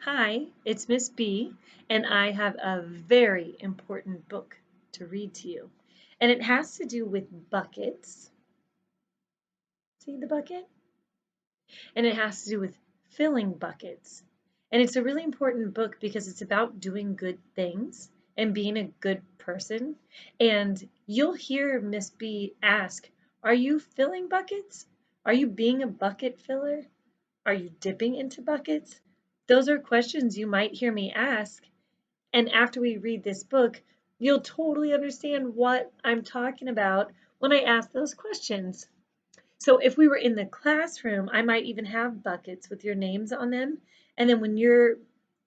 Hi, it's Miss B, and I have a very important book to read to you. And it has to do with buckets. See the bucket? And it has to do with filling buckets. And it's a really important book because it's about doing good things and being a good person. And you'll hear Miss B ask, are you filling buckets? Are you being a bucket filler? Are you dipping into buckets? Those are questions you might hear me ask. And after we read this book, you'll totally understand what I'm talking about when I ask those questions. So if we were in the classroom, I might even have buckets with your names on them. And then when you're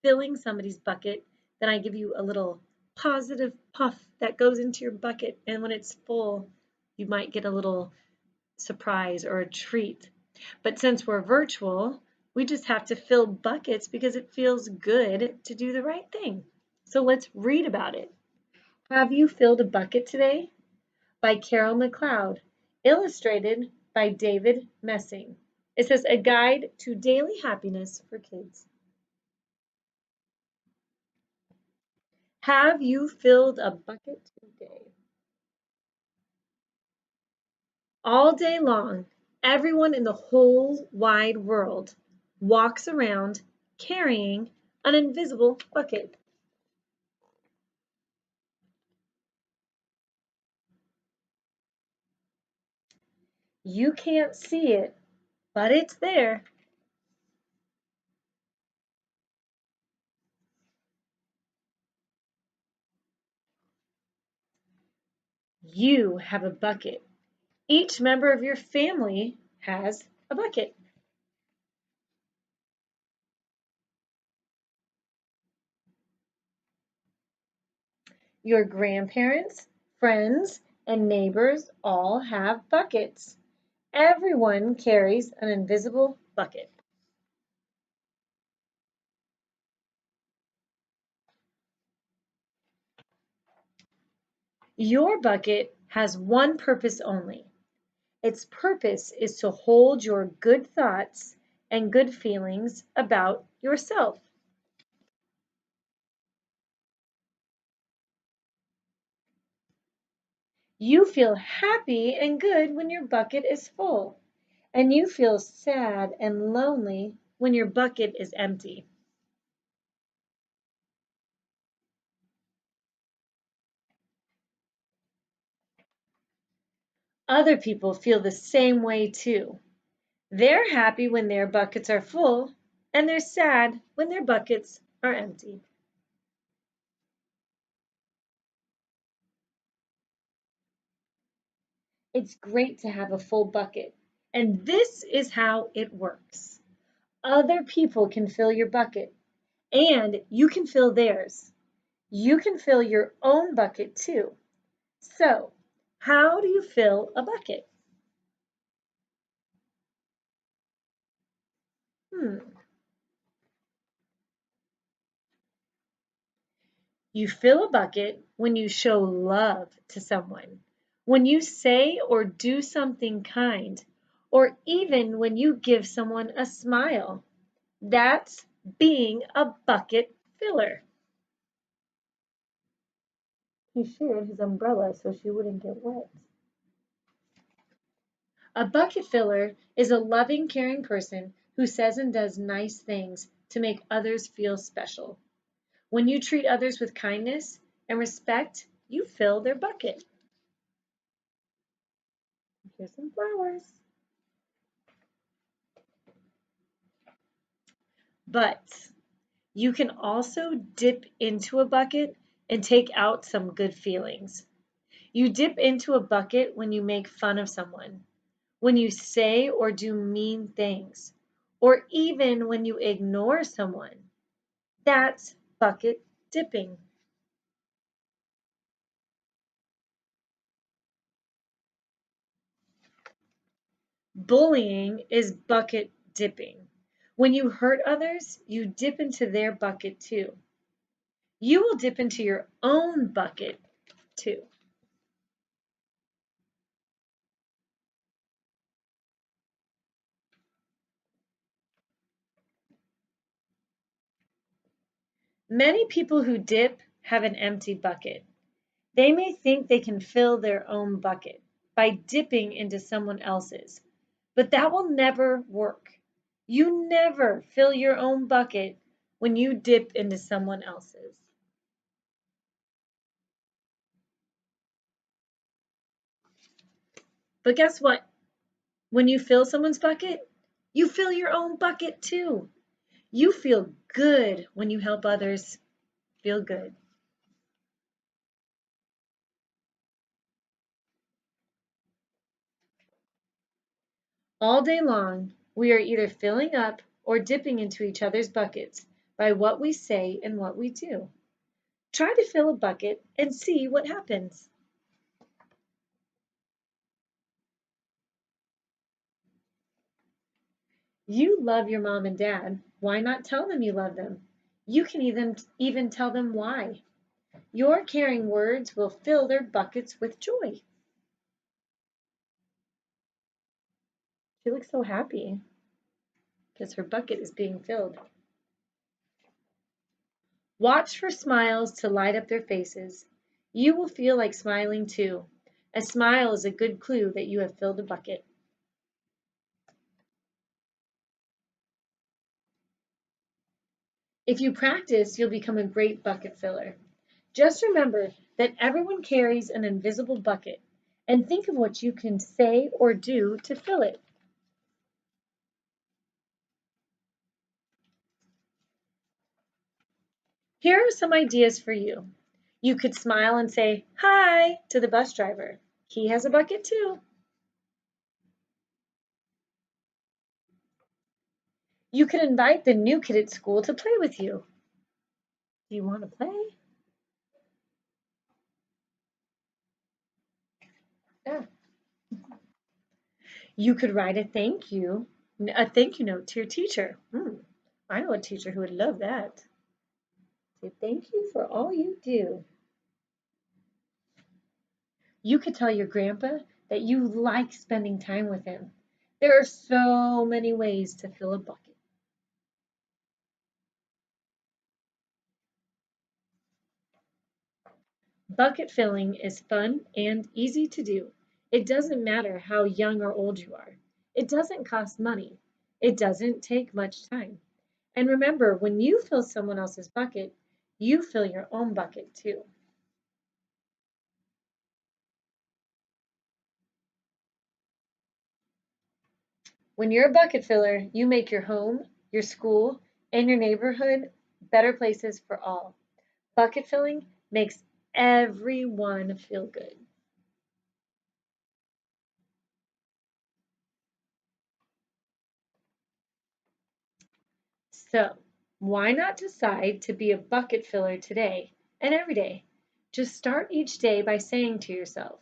filling somebody's bucket, then I give you a little positive puff that goes into your bucket. And when it's full, you might get a little surprise or a treat. But since we're virtual, we just have to fill buckets because it feels good to do the right thing. So let's read about it. Have You Filled a Bucket Today? By Carol McLeod, illustrated by David Messing. It says a guide to daily happiness for kids. Have you filled a bucket today? All day long, everyone in the whole wide world walks around carrying an invisible bucket. You can't see it, but it's there. You have a bucket. Each member of your family has a bucket. Your grandparents, friends, and neighbors all have buckets. Everyone carries an invisible bucket. Your bucket has one purpose only. Its purpose is to hold your good thoughts and good feelings about yourself. You feel happy and good when your bucket is full, and you feel sad and lonely when your bucket is empty. Other people feel the same way too. They're happy when their buckets are full, and they're sad when their buckets are empty. It's great to have a full bucket, and this is how it works. Other people can fill your bucket, and you can fill theirs. You can fill your own bucket too. So, how do you fill a bucket? Hmm. You fill a bucket when you show love to someone, when you say or do something kind, or even when you give someone a smile. That's being a bucket filler. He shared his umbrella so she wouldn't get wet. A bucket filler is a loving, caring person who says and does nice things to make others feel special. When you treat others with kindness and respect, you fill their bucket. Here's some flowers. But you can also dip into a bucket and take out some good feelings. You dip into a bucket when you make fun of someone, when you say or do mean things, or even when you ignore someone. That's bucket dipping. Bullying is bucket dipping. When you hurt others, you dip into their bucket too. You will dip into your own bucket too. Many people who dip have an empty bucket. They may think they can fill their own bucket by dipping into someone else's, but that will never work. You never fill your own bucket when you dip into someone else's. But guess what? When you fill someone's bucket, you fill your own bucket too. You feel good when you help others feel good. All day long, we are either filling up or dipping into each other's buckets by what we say and what we do. Try to fill a bucket and see what happens. You love your mom and dad. Why not tell them you love them? You can even tell them why. Your caring words will fill their buckets with joy. She looks so happy because her bucket is being filled. Watch for smiles to light up their faces. You will feel like smiling too. A smile is a good clue that you have filled a bucket. If you practice, you'll become a great bucket filler. Just remember that everyone carries an invisible bucket and think of what you can say or do to fill it. Here are some ideas for you. You could smile and say, "Hi" to the bus driver. He has a bucket too. You could invite the new kid at school to play with you. Do you want to play? Yeah. You could write a thank you note to your teacher. I know a teacher who would love that. Say thank you for all you do. You could tell your grandpa that you like spending time with him. There are so many ways to fill a bucket. Bucket filling is fun and easy to do. It doesn't matter how young or old you are. It doesn't cost money. It doesn't take much time. And remember, when you fill someone else's bucket, you fill your own bucket too. When you're a bucket filler, you make your home, your school, and your neighborhood better places for all. Bucket filling makes everyone feel good. So, why not decide to be a bucket filler today and every day? Just start each day by saying to yourself,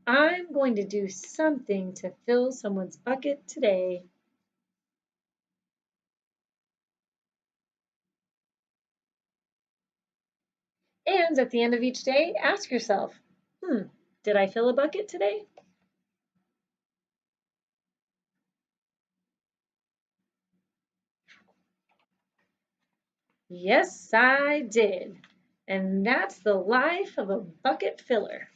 "I'm going to do something to fill someone's bucket today." And at the end of each day, ask yourself, hmm, did I fill a bucket today? Yes, I did. And that's the life of a bucket filler.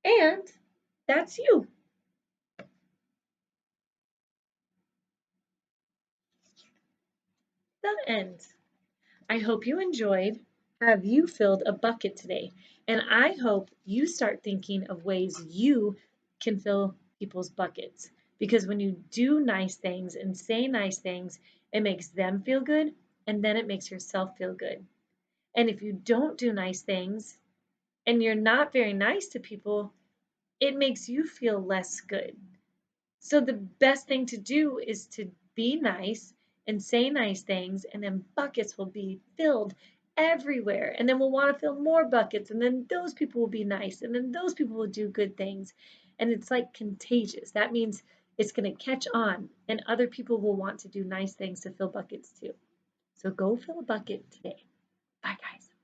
And that's you. The end. I hope you enjoyed. Have you filled a bucket today? And I hope you start thinking of ways you can fill people's buckets. Because when you do nice things and say nice things, it makes them feel good and then it makes yourself feel good. And if you don't do nice things and you're not very nice to people, it makes you feel less good. So the best thing to do is to be nice and say nice things, and then buckets will be filled everywhere. And then we'll want to fill more buckets, and then those people will be nice, and then those people will do good things. And it's like contagious. That means it's going to catch on, and other people will want to do nice things to fill buckets too. So go fill a bucket today. Bye, guys.